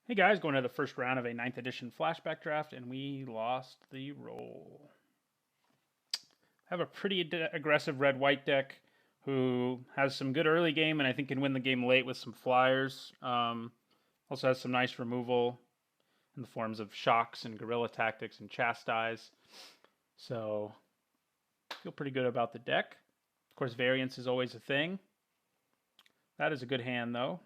Hey guys, going to the first round of a 9th edition flashback draft, and we lost the roll. Have a pretty aggressive red-white deck who has some good early game, and I think can win the game late with some flyers. Also has some nice removal in the forms of shocks and guerrilla tactics and chastise. So feel pretty good about the deck. Of course, variance is always a thing. That is a good hand though.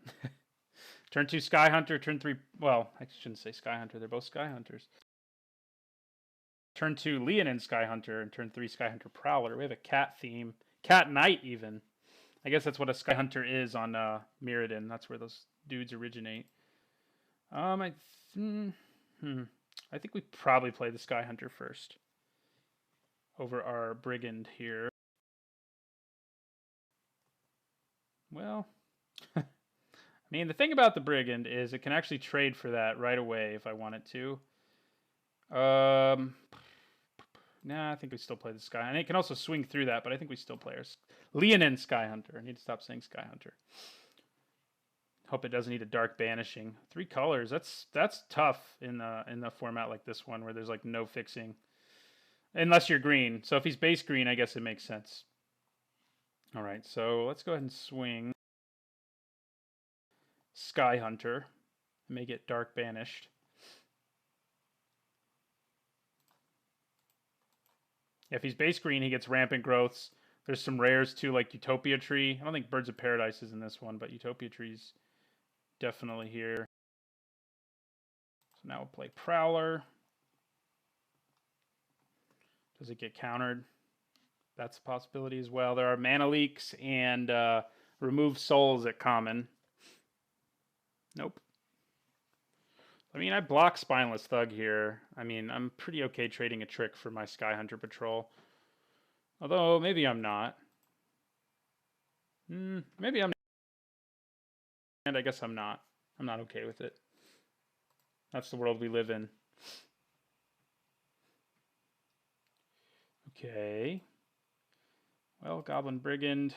Turn 2 Sky Hunter, turn 3, well, I shouldn't say Sky Hunter, they're both Sky Hunters. Turn 2 Leonin Sky Hunter, and turn 3 Sky Hunter Prowler. We have a cat theme. Cat Knight, even. I guess that's what a Sky Hunter is on Mirrodin. That's where those dudes originate. I think we probably play the Sky Hunter first over our Brigand here. Well, I mean, the thing about the Brigand is it can actually trade for that right away if I want it to. Nah, I think we still play the Sky. And it can also swing through that, but I think we still play our Leonin Sky Hunter. I need to stop saying Sky Hunter. Hope it doesn't need a dark banishing. 3 colors. That's tough in the format like this one where there's like no fixing, unless you're green. So if he's base green, I guess it makes sense. All right, so let's go ahead and swing Sky Hunter and make it dark banished. If he's base green, he gets rampant growths. There's some rares too, like Utopia Tree. I don't think Birds of Paradise is in this one, but Utopia Tree's definitely here. So now we'll play Prowler. Does it get countered? That's a possibility as well. There are mana leaks and remove souls at common. Nope. I mean, I block Spineless Thug here. I mean, I'm pretty okay trading a trick for my Sky Hunter Patrol. Although, maybe I'm not. Maybe I'm not. And I guess I'm not. I'm not okay with it. That's the world we live in. Okay. Well, Goblin Brigand.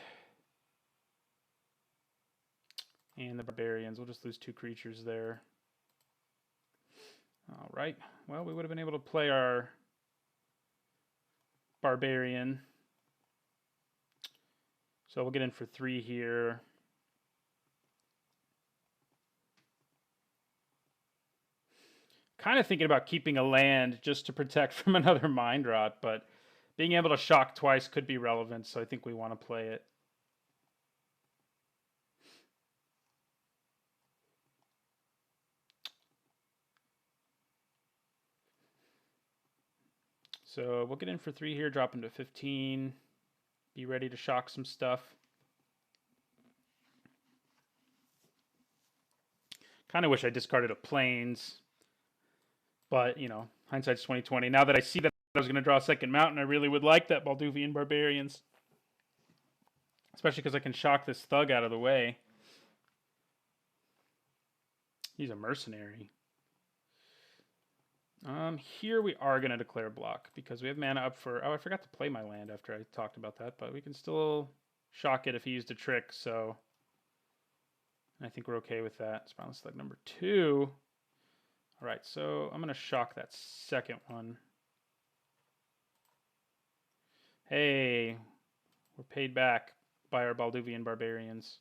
And the Barbarians. We'll just lose 2 creatures there. All right. Well, we would have been able to play our Barbarian. So we'll get in for 3 here. Kind of thinking about keeping a land just to protect from another Mind Rot, but being able to shock twice could be relevant, so I think we want to play it. So we'll get in for 3 here, drop into 15. Be ready to shock some stuff. Kind of wish I discarded a Plains. But, you know, hindsight's 2020. Now that I see that I was going to draw a second mountain, I really would like that Balduvian Barbarians. Especially because I can shock this Thug out of the way. He's a mercenary. Here we are going to declare block because we have mana up for... Oh, I forgot to play my land after I talked about that, but we can still shock it if he used a trick, so... I think we're okay with that. Spineless Thug number 2. All right, so I'm going to shock that second one. Hey, we're paid back by our Balduvian Barbarians.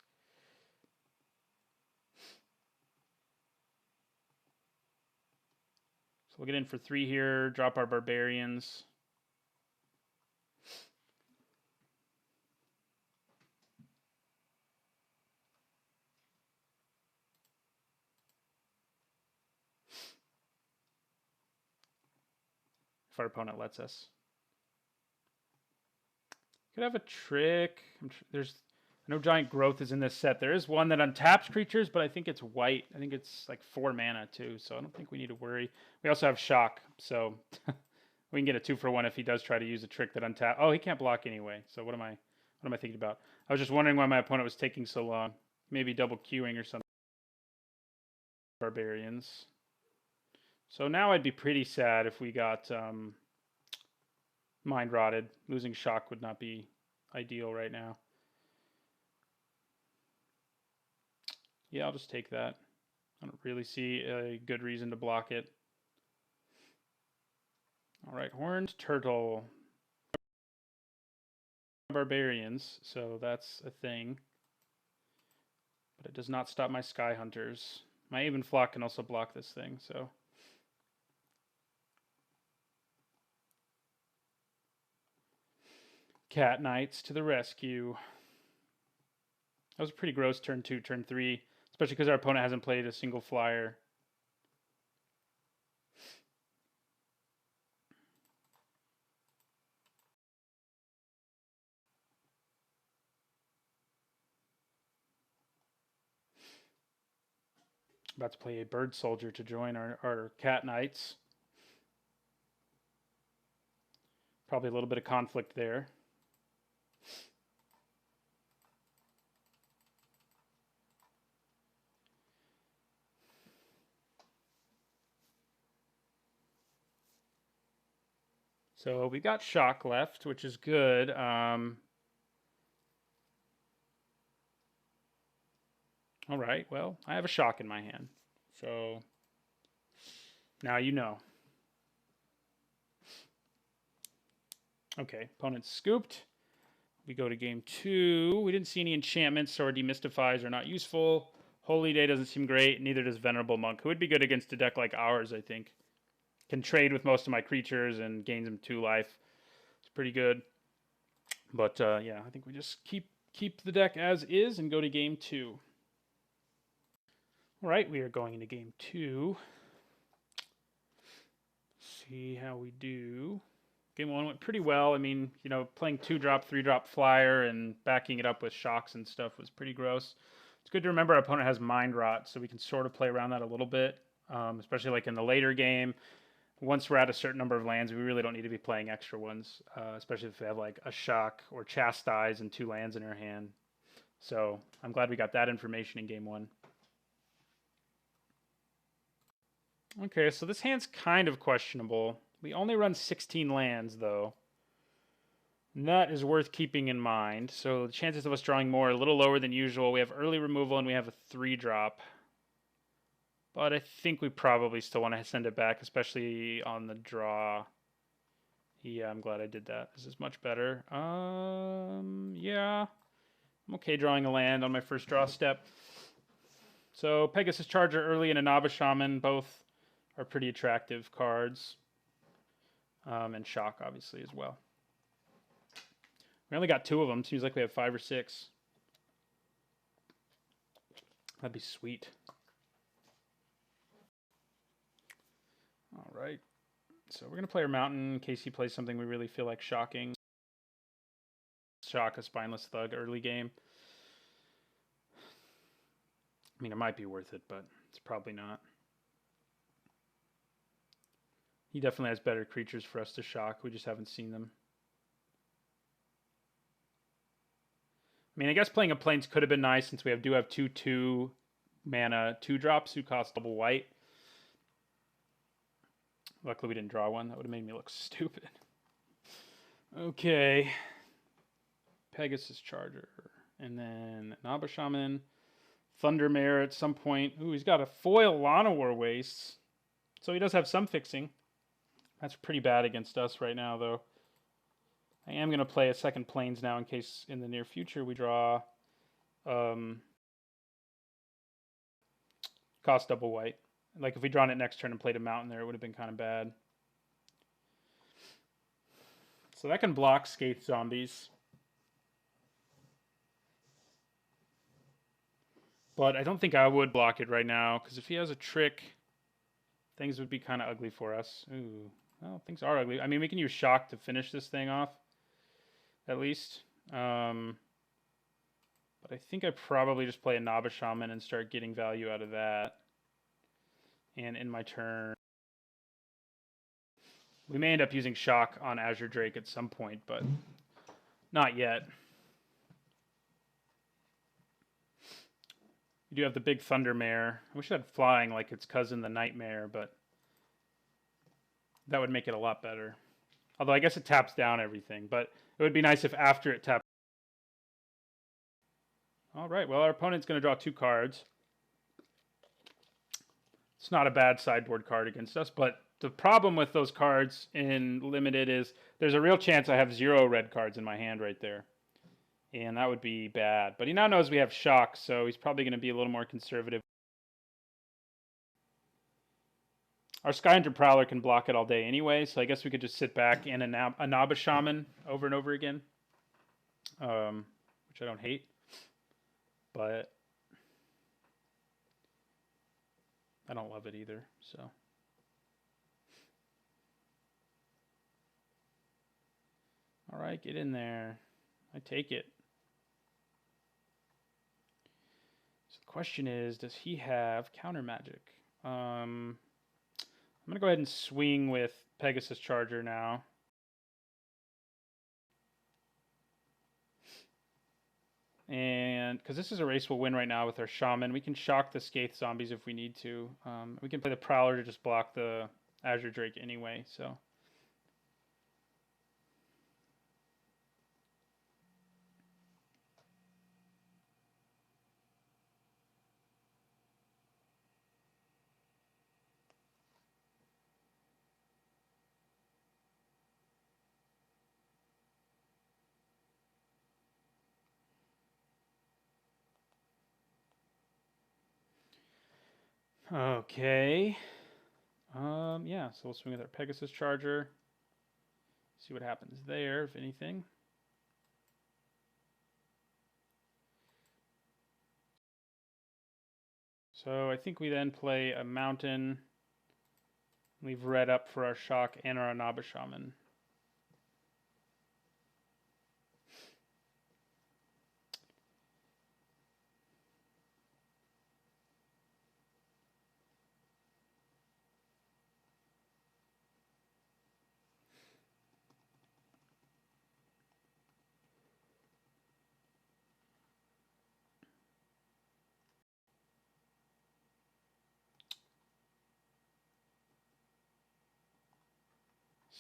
So we'll get in for 3 here, drop our Barbarians. If our opponent lets us. Could have a trick. There's no giant growth is in this set. There is one that untaps creatures, but I think it's white. I think it's like 4 mana too, so I don't think we need to worry. We also have shock, so we can get a 2-for-1 if he does try to use a trick that untap. Oh, he can't block anyway. So what am I thinking about? I was just wondering why my opponent was taking so long. Maybe double queuing or something. Barbarians. So now I'd be pretty sad if we got Mind Rotted. Losing shock would not be ideal right now. Yeah, I'll just take that. I don't really see a good reason to block it. All right, Horned Turtle. Barbarians, so that's a thing. But it does not stop my Sky Hunters. My Aven Flock can also block this thing, so. Cat Knights to the rescue. That was a pretty gross turn 2, turn 3, especially because our opponent hasn't played a single flyer. About to play a Bird Soldier to join our Cat Knights. Probably a little bit of conflict there. So we got Shock left, which is good. All right, well, I have a Shock in my hand. So now you know. Okay, opponent's scooped. We go to game 2. We didn't see any enchantments, so our demystifies are not useful. Holy Day doesn't seem great. Neither does Venerable Monk, who would be good against a deck like ours, I think. Can trade with most of my creatures and gains them 2 life. It's pretty good. But yeah, I think we just keep the deck as is and go to game 2. All right, we are going into game 2. See how we do. Game 1 went pretty well. I mean, you know, playing 2-drop, 3-drop flyer and backing it up with shocks and stuff was pretty gross. It's good to remember our opponent has Mind Rot, so we can sort of play around that a little bit, especially like in the later game. Once we're at a certain number of lands, we really don't need to be playing extra ones, especially if we have like a Shock or Chastise and 2 lands in our hand. So I'm glad we got that information in game 1. Okay, so this hand's kind of questionable. We only run 16 lands, though. And that is worth keeping in mind. So the chances of us drawing more are a little lower than usual. We have early removal and we have a 3-drop. But I think we probably still want to send it back, especially on the draw. Yeah, I'm glad I did that. This is much better. Yeah. I'm okay drawing a land on my first draw step. So Pegasus Charger early and Inaba Shaman both are pretty attractive cards. And Shock, obviously, as well. We only got 2 of them. Seems like we have 5 or 6. That'd be sweet. All right. So we're going to play our Mountain in case he plays something we really feel like shocking. Shock a Spineless Thug early game. I mean, it might be worth it, but it's probably not. He definitely has better creatures for us to shock. We just haven't seen them. I mean, I guess playing a Plains could have been nice since we do have 2/2 mana 2-drops who cost double white. Luckily we didn't draw one. That would have made me look stupid. Okay. Pegasus Charger. And then Inaba Shaman. Thundermare at some point. Ooh, he's got a foil Llanowar Wastes. So he does have some fixing. That's pretty bad against us right now, though. I am going to play a second Plains now in case in the near future we draw cost double white. Like if we drawn it next turn and played a Mountain there, it would have been kind of bad. So that can block Scathe Zombies. But I don't think I would block it right now, because if he has a trick, things would be kind of ugly for us. Ooh, well, things are ugly. I mean, we can use Shock to finish this thing off, at least. But I think I probably just play a Inaba Shaman and start getting value out of that. And in my turn, we may end up using Shock on Azure Drake at some point, but not yet. We do have the big Thundermare. I wish it had flying like its cousin, the Nightmare, but that would make it a lot better. Although I guess it taps down everything, but it would be nice if after it tapped. All right, well, our opponent's going to draw 2 cards. It's not a bad sideboard card against us, but the problem with those cards in limited is there's a real chance I have 0 red cards in my hand right there. And that would be bad. But he now knows we have shock, so he's probably going to be a little more conservative. Our Skyhunter Prowler can block it all day anyway, so I guess we could just sit back and a Naba Shaman over and over again, which I don't hate. But I don't love it either, so. All right, get in there. I take it. So the question is, does he have counter magic? I'm going to go ahead and swing with Pegasus Charger now. And because this is a race we'll win right now with our Shaman, we can shock the Skaith zombies if we need to. We can play the Prowler to just block the Azure Drake anyway, so. Okay. Yeah, so we'll swing with our Pegasus Charger. See what happens there, if anything. So I think we then play a Mountain, leave red up for our Shock and our Naba Shaman.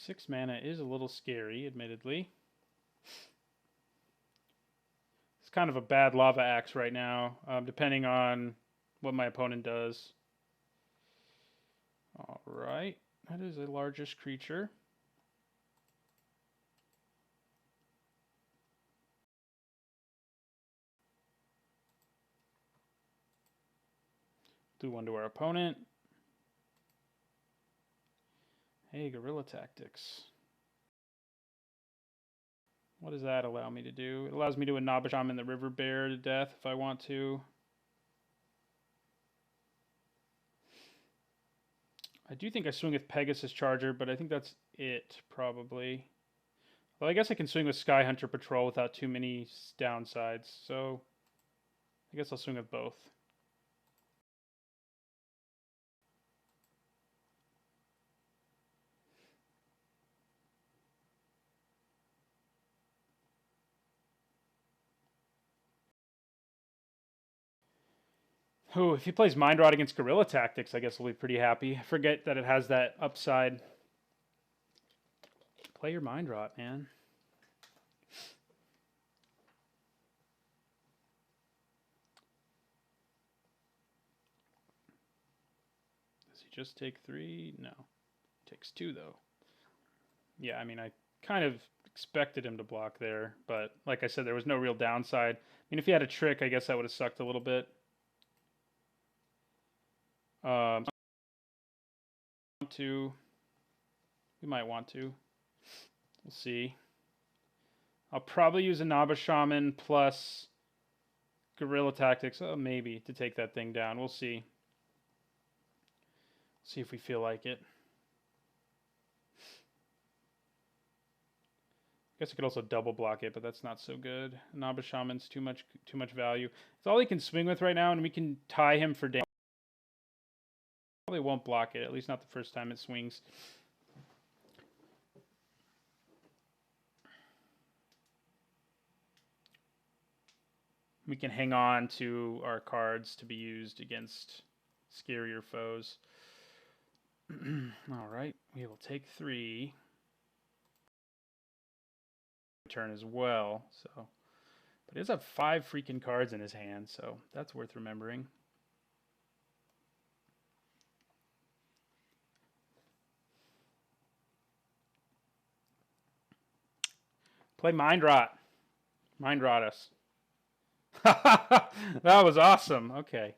Six mana is a little scary, admittedly. It's kind of a bad Lava Axe right now, depending on what my opponent does. All right, that is a largest creature. Do one to our opponent. Hey, Guerrilla Tactics. What does that allow me to do? It allows me to Naba Shaman the River Bear to death if I want to. I do think I swing with Pegasus Charger, but I think that's it, probably. Well, I guess I can swing with Skyhunter Patrol without too many downsides, so I guess I'll swing with both. Oh, if he plays Mind Rot against Guerrilla Tactics, I guess we'll be pretty happy. I forget that it has that upside. Play your Mind Rot, man. Does he just take 3? No. Takes 2, though. Yeah, I mean, I kind of expected him to block there, but like I said, there was no real downside. I mean, if he had a trick, I guess that would have sucked a little bit. We might want to. We'll see. I'll probably use a Naba Shaman plus Guerrilla Tactics, maybe, to take that thing down. We'll see. See if we feel like it. I guess I could also double block it, but that's not so good. Naba Shaman's too much value. It's all he can swing with right now, and we can tie him for damage. Probably won't block it, at least not the first time it swings. We can hang on to our cards to be used against scarier foes. All right, we will take 3. Turn as well, so. But he does have 5 freaking cards in his hand, so that's worth remembering. Play Mind Rot. Mind Rot us. That was awesome. Okay.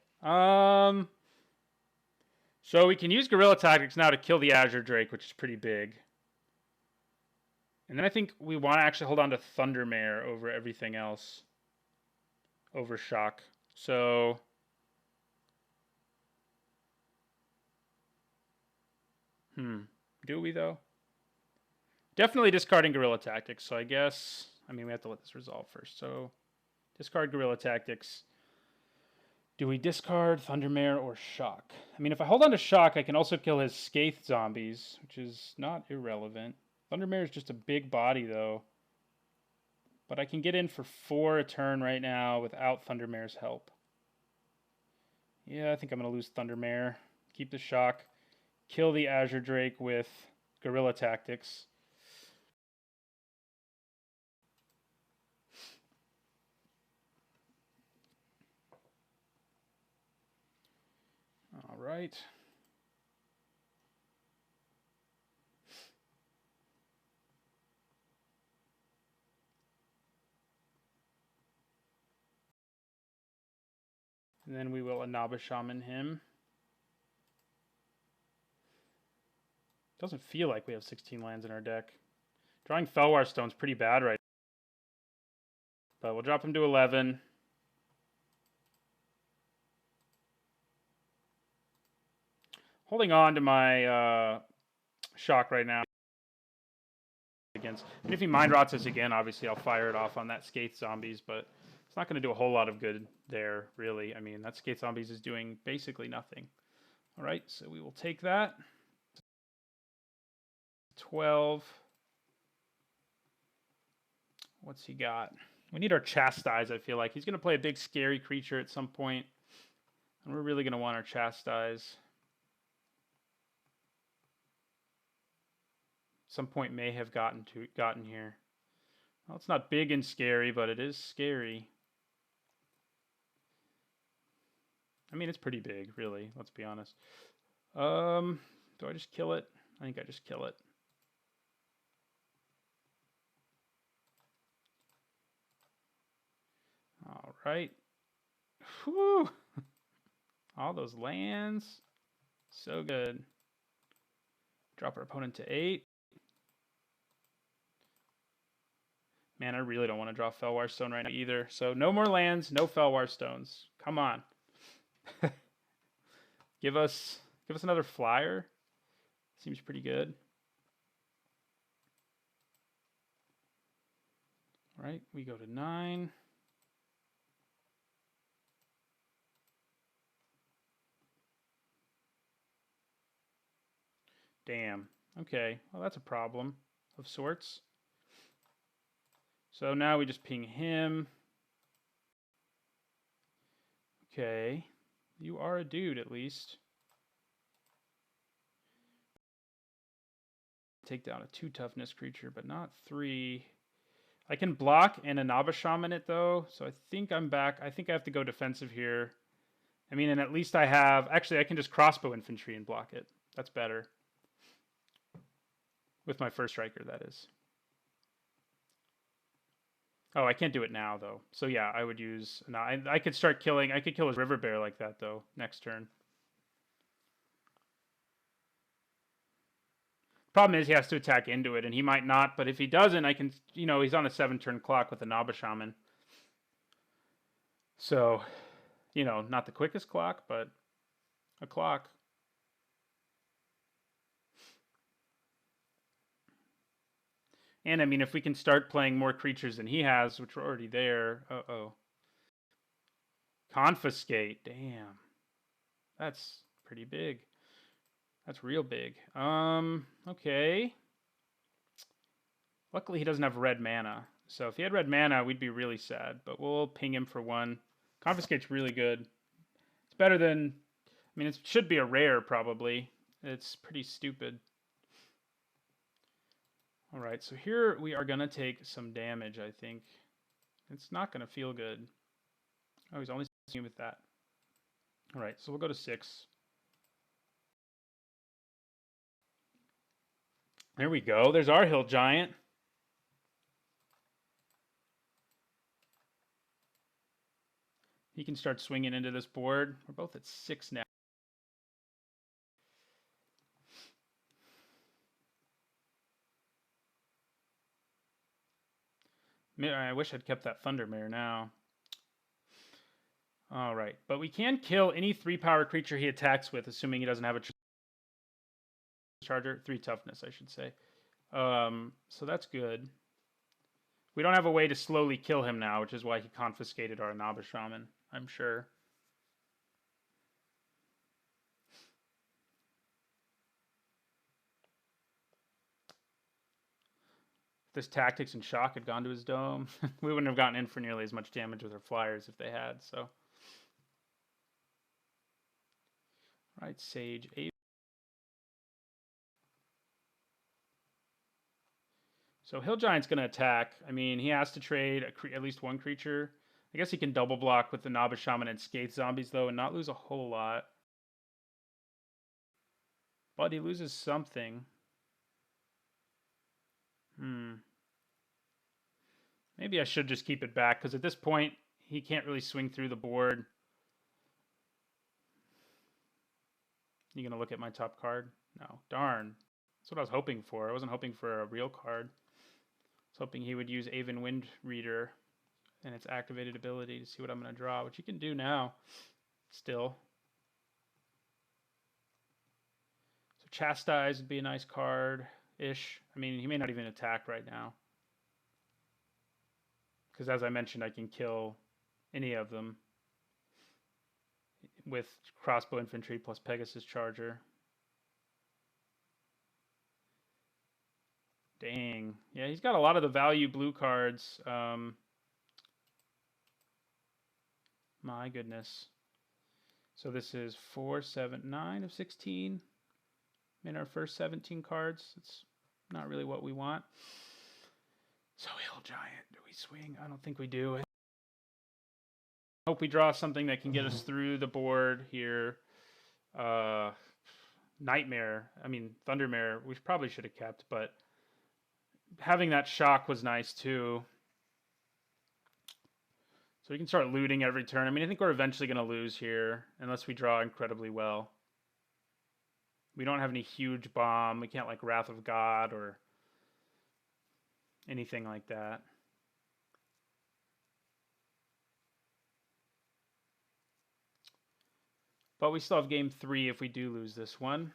So we can use Guerrilla Tactics now to kill the Azure Drake, which is pretty big. And then I think we want to actually hold on to Thundermare over everything else. Over Shock. So... Do we, though? Definitely discarding Guerrilla Tactics. So I guess... I mean, we have to let this resolve first. So, discard Guerrilla Tactics. Do we discard Thundermare or Shock? I mean, if I hold on to Shock, I can also kill his Scathe zombies, which is not irrelevant. Thundermare is just a big body, though. But I can get in for 4 a turn right now without Thundermare's help. Yeah, I think I'm going to lose Thundermare. Keep the Shock. Kill the Azure Drake with Guerrilla Tactics. All right. And then we will Inaba Shaman him. Doesn't feel like we have 16 lands in our deck. Drawing Felwar Stone's pretty bad right now. But we'll drop him to 11. Holding on to my Shock right now. And if he Mind Rots us again, obviously I'll fire it off on that Scathe Zombies, but it's not going to do a whole lot of good there, really. I mean, that Scathe Zombies is doing basically nothing. All right, so we will take that. 12. What's he got? We need our Chastise, I feel like. He's going to play a big scary creature at some point, and we're really going to want our Chastise. Some point may have gotten here. Well, it's not big and scary, but it is scary. I mean, it's pretty big, really. Let's be honest. Do I just kill it? I think I just kill it. All right. Whew. All those lands. So good. Drop our opponent to 8. Man, I really don't want to draw Felwar Stone right now either. So no more lands, no Felwar Stones. Come on. Give us another flyer. Seems pretty good. All right, we go to 9. Damn. Okay, well that's a problem of sorts. So now we just ping him. Okay. You are a dude, at least. Take down a 2 toughness creature, but not 3. I can block and Inaba Shaman it, though. So I think I'm back. I think I have to go defensive here. I mean, and at least I have... Actually, I can just crossbow infantry and block it. That's better. With my first striker, that is. Oh, I can't do it now, though. So yeah, I would use... No, I could start killing... I could kill his River Bear like that, though, next turn. Problem is he has to attack into it, and he might not, but if he doesn't, I can... You know, he's on a 7-turn clock with a Inaba Shaman. So, you know, not the quickest clock, but a clock. And, I mean, if we can start playing more creatures than he has, which are already there... Uh-oh. Confiscate. Damn. That's pretty big. That's real big. Okay. Luckily, he doesn't have red mana. So if he had red mana, we'd be really sad. But we'll ping him for 1. Confiscate's really good. It's better than... I mean, it should be a rare, probably. It's pretty stupid. All right, so here we are going to take some damage, I think. It's not going to feel good. Oh, he's only seeing with that. All right, so we'll go to 6. There we go. There's our Hill Giant. can start swinging into this board. We're both at 6 now. I wish I'd kept that Thundermare now. All right, but we can kill any 3-power creature he attacks with, assuming he doesn't have a charger. 3 toughness, I should say. So that's good. We don't have a way to slowly kill him now, which is why he confiscated our Inaba Shaman, I'm sure. If this Tactics and Shock had gone to his dome, we wouldn't have gotten in for nearly as much damage with our flyers if they had, so. All right, Sage. So Hill Giant's going to attack. I mean, he has to trade at least one creature. I guess he can double block with the Inaba Shaman and Scathe Zombies, though, and not lose a whole lot. But he loses something. Maybe I should just keep it back, because at this point, he can't really swing through the board. You going to look at my top card? No. Darn. That's what I was hoping for. I wasn't hoping for a real card. I was hoping he would use Aven Wind Reader and its activated ability to see what I'm going to draw, which you can do now still. So Chastise would be a nice card-ish. I mean, he may not even attack right now. Because as I mentioned, I can kill any of them with Crossbow Infantry plus Pegasus Charger. Dang. Yeah, he's got a lot of the value blue cards. My goodness. So this is 4, 7, 9 of 16 in our first 17 cards. It's not really what we want. So Hill Giant, do we swing? I don't think we do. Hope we draw something that can get us through the board here. Nightmare, I mean Thundermare, we probably should have kept, but having that shock was nice too. So we can start looting every turn. I mean, I think we're eventually going to lose here unless we draw incredibly well. We don't have any huge bomb. We can't like Wrath of God or anything like that. But we still have game 3 if we do lose this one.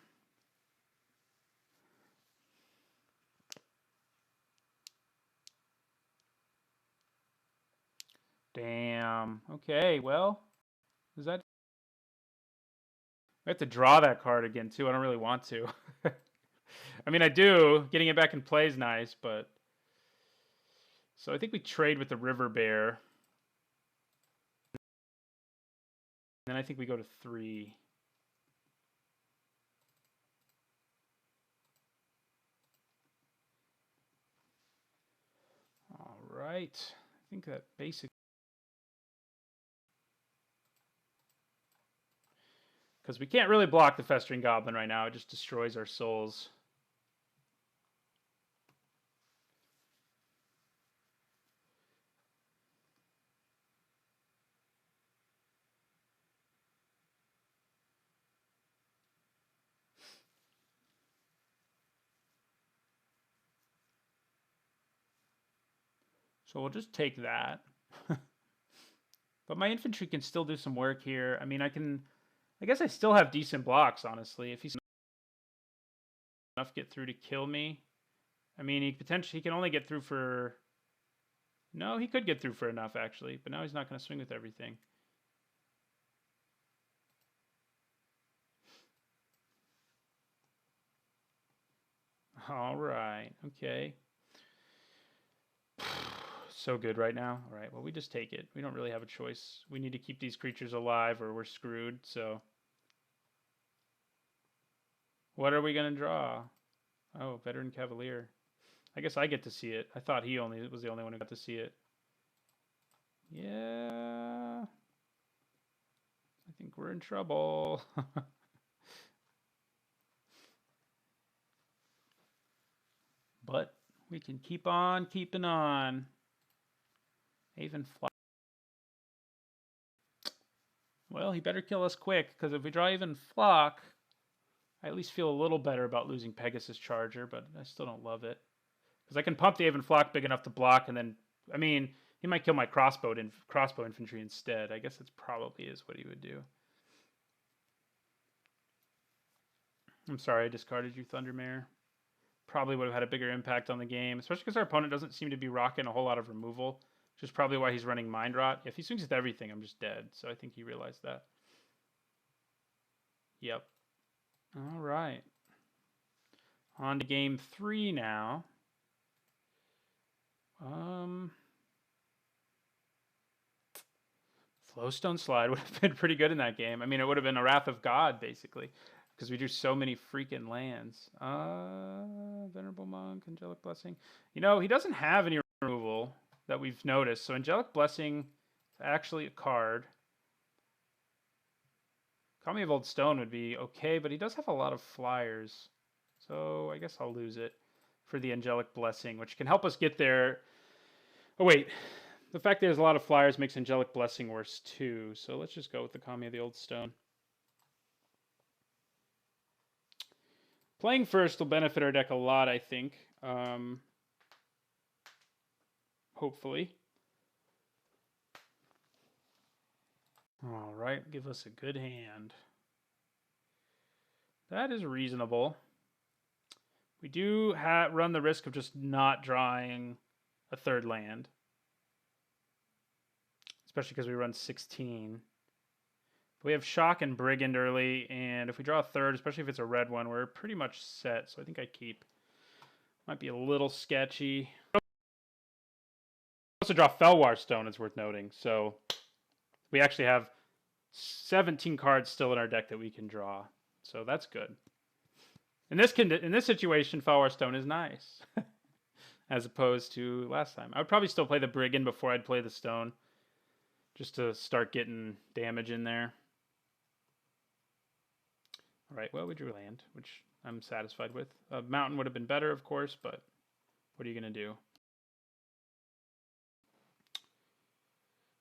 Damn. Okay, well, is that... We have to draw that card again, too. I don't really want to. I mean, I do. Getting it back in play is nice, but... So I think we trade with the River Bear. Then I think we go to 3. All right. I think that basically... Because we can't really block the Festering Goblin right now. It just destroys our souls. So we'll just take that. But my infantry can still do some work here. I mean, I guess I still have decent blocks, honestly. If he's enough get through to kill me. I mean, he can only get through for... No, he could get through for enough, actually. But now he's not going to swing with everything. All right. Okay. So good right now. All right, well, we just take it. We don't really have a choice. We need to keep these creatures alive or we're screwed, so... What are we going to draw? Oh, Veteran Cavalier. I guess I get to see it. I thought he was the only one who got to see it. Yeah... I think we're in trouble. But we can keep on keeping on. Aven Fly. Well, he better kill us quick, because if we draw even flock, I at least feel a little better about losing Pegasus Charger, but I still don't love it. Because I can pump the Aven Flock big enough to block, and then, I mean, he might kill my crossbow infantry instead. I guess that's probably is what he would do. I'm sorry I discarded you, Thundermare. Probably would have had a bigger impact on the game, especially because our opponent doesn't seem to be rocking a whole lot of removal, which is probably why he's running Mind Rot. If he swings with everything, I'm just dead. So I think he realized that. Yep. All right. On to game 3 now. Flowstone Slide would have been pretty good in that game. I mean, it would have been a Wrath of God, basically, because we drew so many freaking lands. Venerable Monk, Angelic Blessing. You know, he doesn't have any removal that we've noticed, so Angelic Blessing is actually a card. Kami of Old Stone would be okay, but he does have a lot of flyers, so I guess I'll lose it for the Angelic Blessing, which can help us get there. Oh, wait. The fact that there's a lot of flyers makes Angelic Blessing worse, too. So let's just go with the Kami of the Old Stone. Playing first will benefit our deck a lot, I think. Hopefully. All right, give us a good hand. That is reasonable. We do run the risk of just not drawing a third land, especially because we run 16. We have Shock and Brigand early, and if we draw a third, especially if it's a red one, we're pretty much set. So I think I keep. Might be a little sketchy. We also draw Felwar Stone, it's worth noting. So we actually have 17 cards still in our deck that we can draw. So that's good. In this situation, Felwar Stone is nice. As opposed to last time. I would probably still play the Brigand before I'd play the Stone. Just to start getting damage in there. Alright, well, we drew land, which I'm satisfied with. A mountain would have been better, of course, but what are you going to do?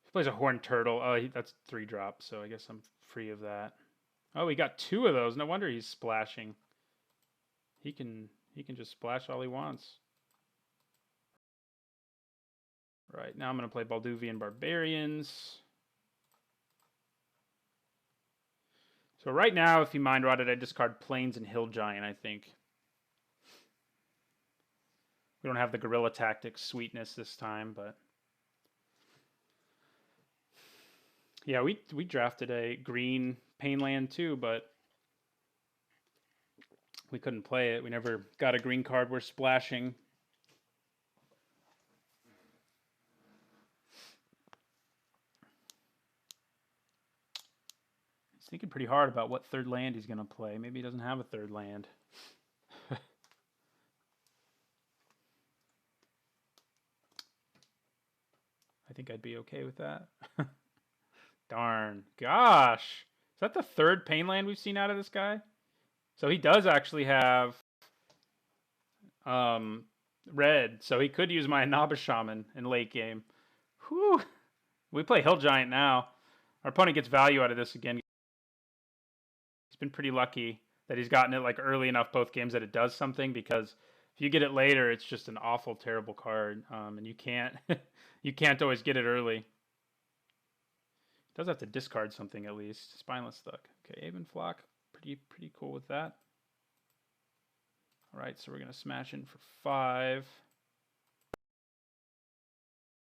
He plays a Horned Turtle. Oh, that's 3-drop, so I guess I'm free of that. Oh, he got 2 of those. No wonder he's splashing. He can just splash all he wants. Right, now I'm going to play Balduvian Barbarians. So right now, if he Mind Rotted, I discard Plains and Hill Giant, I think. We don't have the Guerrilla Tactics sweetness this time, but... Yeah, we drafted a green Painland too, but we couldn't play it. We never got a green card. We're splashing. He's thinking pretty hard about what third land he's going to play. Maybe he doesn't have a third land. I think I'd be okay with that. Darn. Gosh. Is that the third Painland we've seen out of this guy? So he does actually have red. So he could use my Inaba Shaman in late game. Whew. We play Hill Giant now. Our opponent gets value out of this again. He's been pretty lucky that he's gotten it like early enough both games that it does something, because if you get it later, it's just an awful, terrible card. And you can't you can't always get it early. Does have to discard something at least. Spineless Stuck. Okay, Aven Flock. Pretty cool with that. All right, so we're going to smash in for 5.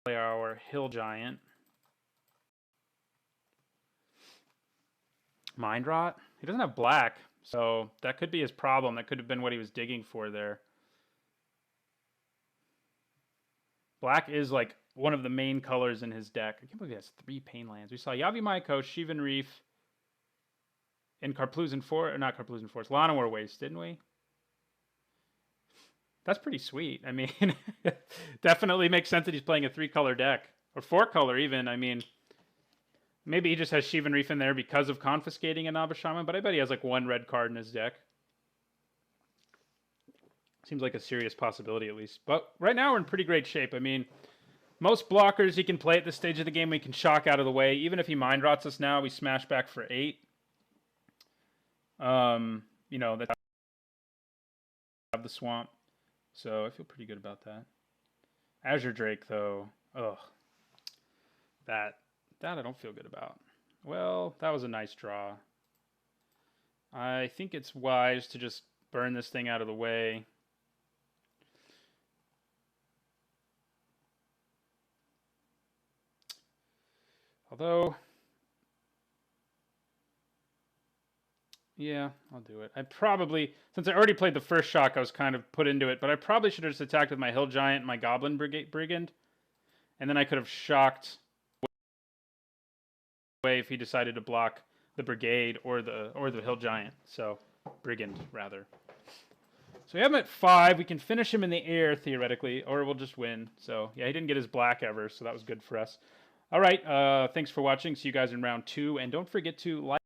Play our Hill Giant. Mind Rot? He doesn't have black, so that could be his problem. That could have been what he was digging for there. Black is like one of the main colors in his deck. I can't believe he has 3 Painlands. We saw Yavimaya Coast, Shivan Reef, and Karplusan Forest, or not Karplusan Forest, Llanowar Waste, didn't we? That's pretty sweet. I mean, definitely makes sense that he's playing a 3-color deck, or 4-color even. I mean, maybe he just has Shivan Reef in there because of confiscating a Inaba Shaman, but I bet he has like 1 red card in his deck. Seems like a serious possibility at least. But right now we're in pretty great shape. I mean, Most blockers he can play at this stage of the game, we can shock out of the way. Even if he mind rots us now, we smash back for 8. You know, that's have the swamp. So I feel pretty good about that. Azure Drake, though. Ugh. That I don't feel good about. Well, that was a nice draw. I think it's wise to just burn this thing out of the way. Although, yeah, I'll do it. I probably, since I already played the first shock, I was kind of put into it, but I probably should have just attacked with my Hill Giant and my Goblin Brigand, and then I could have shocked away if he decided to block the Brigade or the Hill Giant. So, Brigand, rather. So we have him at 5. We can finish him in the air, theoretically, or we'll just win. So, yeah, he didn't get his black ever, so that was good for us. All right, thanks for watching. See you guys in round 2, and don't forget to like.